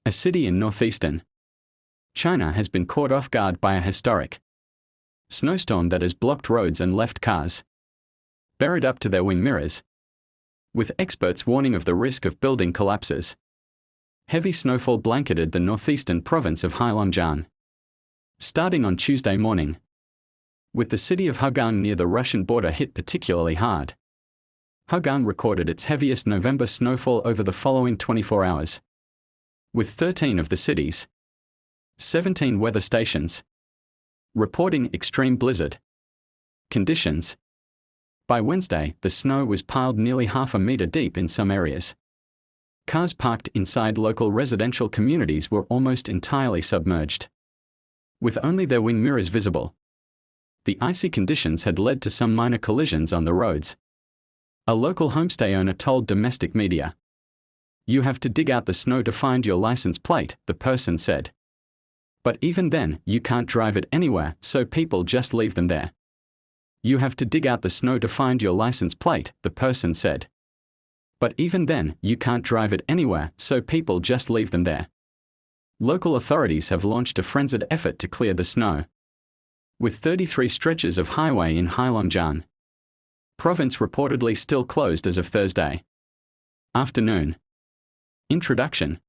A city in northeastern China has been caught off guard by a historic snowstorm that has blocked roads and left cars buried up to their wing mirrors, with experts warning of the risk of building collapses. Heavy snowfall blanketed the northeastern province of Heilongjiang, starting on Tuesday morning, with the city of Hugang near the Russian border hit particularly hard. Hugang recorded its heaviest November snowfall over the following 24 hours, with 13 of the city's 17 weather stations reporting extreme blizzard conditions. By Wednesday, the snow was piled nearly half a meter deep in some areas. Cars parked inside local residential communities were almost entirely submerged, with only their wing mirrors visible. The icy conditions had led to some minor collisions on the roads. A local homestay owner told domestic media, "You have to dig out the snow to find your license plate," the person said. "But even then, you can't drive it anywhere, so people just leave them there." "You have to dig out the snow to find your license plate," the person said. "But even then, you can't drive it anywhere, so people just leave them there." Local authorities have launched a frenzied effort to clear the snow, with 33 stretches of highway in Heilongjiang province reportedly still closed as of Thursday afternoon. Introduction.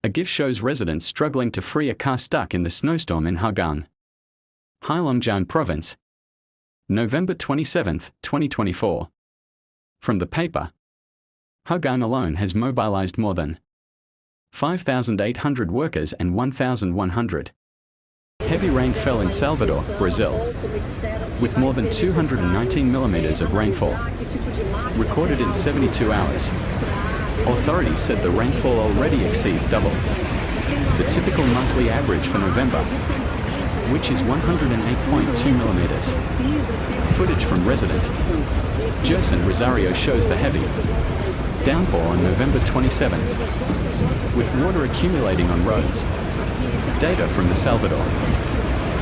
A GIF shows residents struggling to free a car stuck in the snowstorm in Hugang, Heilongjiang Province, November 27, 2024. From the paper. Hugang alone has mobilized more than 5,800 workers and 1,100. Heavy rain fell in Salvador, Brazil, with more than 219 millimeters of rainfall recorded in 72 hours. Authorities said the rainfall already exceeds double the typical monthly average for November, which is 108.2 millimeters. Footage from resident Jerson Rosario shows the heavy downpour on November 27th, with water accumulating on roads. Data from the Salvador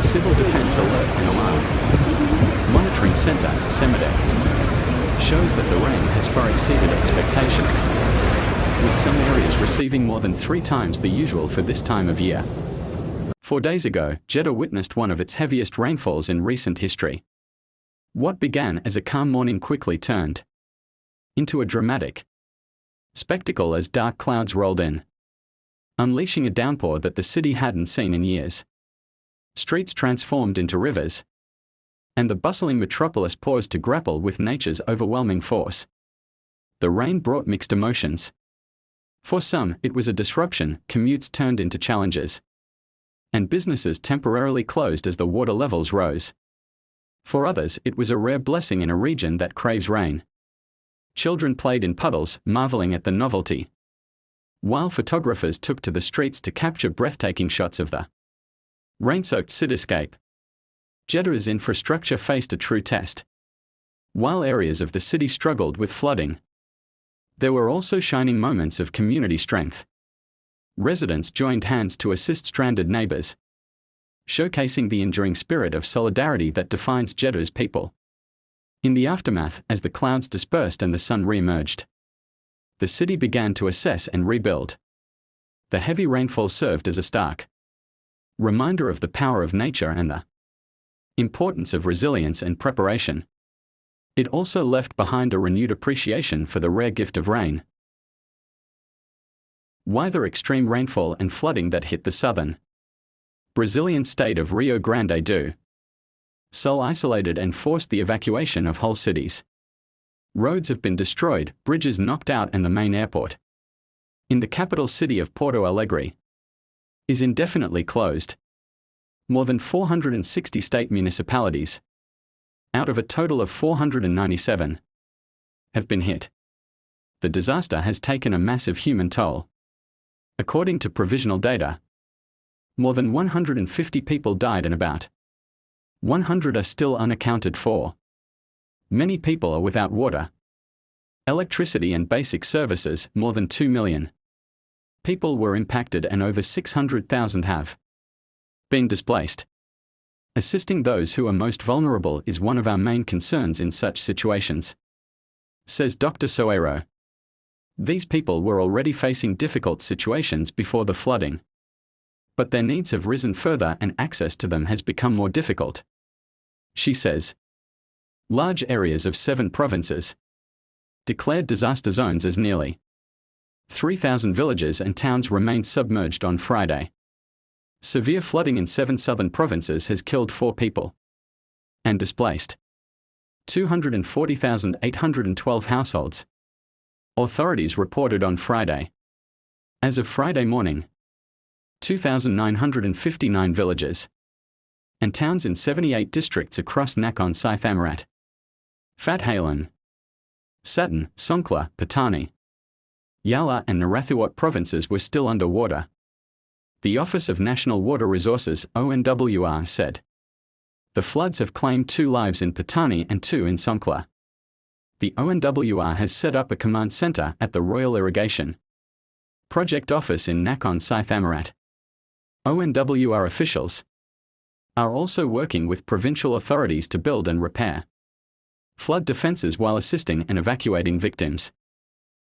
Civil Defense Alert and Alarm Monitoring Center, CEMADEC, shows that the rain has far exceeded expectations, with some areas receiving more than 3 times the usual for this time of year. 4 days ago, Jeddah witnessed one of its heaviest rainfalls in recent history. What began as a calm morning quickly turned into a dramatic spectacle as dark clouds rolled in, unleashing a downpour that the city hadn't seen in years. Streets transformed into rivers, and the bustling metropolis paused to grapple with nature's overwhelming force. The rain brought mixed emotions. For some, it was a disruption, commutes turned into challenges, and businesses temporarily closed as the water levels rose. For others, it was a rare blessing in a region that craves rain. Children played in puddles, marveling at the novelty, while photographers took to the streets to capture breathtaking shots of the rain-soaked cityscape. Jeddah's infrastructure faced a true test. While areas of the city struggled with flooding, there were also shining moments of community strength. Residents joined hands to assist stranded neighbors, showcasing the enduring spirit of solidarity that defines Jeddah's people. In the aftermath, as the clouds dispersed and the sun re-emerged, the city began to assess and rebuild. The heavy rainfall served as a stark reminder of the power of nature and the importance of resilience and preparation. It also left behind a renewed appreciation for the rare gift of rain. Why the extreme rainfall and flooding that hit the southern Brazilian state of Rio Grande do Sul isolated and forced the evacuation of whole cities. Roads have been destroyed, bridges knocked out, and the main airport in the capital city of Porto Alegre is indefinitely closed. More than 460 state municipalities, out of a total of 497, have been hit. The disaster has taken a massive human toll. According to provisional data, more than 150 people died and about 100 are still unaccounted for. Many people are without water, electricity and basic services. More than 2 million people were impacted and over 600,000 have been displaced. Assisting those who are most vulnerable is one of our main concerns in such situations, says Dr. Soeiro, These people were already facing difficult situations before the flooding. But their needs have risen further and access to them has become more difficult. She says. Large areas of 7 provinces declared disaster zones as nearly 3,000 villages and towns remained submerged on Friday. Severe flooding in 7 southern provinces has killed 4 people and displaced 240,812 households, authorities reported on Friday. As of Friday morning, 2,959 villages and towns in 78 districts across Nakhon Si Thammarat, Fathalan, Satan, Songkhla, Patani, Yala and Narathiwat provinces were still under water. The Office of National Water Resources (ONWR) said. The floods have claimed 2 lives in Patani and 2 in Songkhla. The ONWR has set up a command centre at the Royal Irrigation Project Office in Nakhon Si Thammarat. ONWR officials are also working with provincial authorities to build and repair flood defences while assisting and evacuating victims.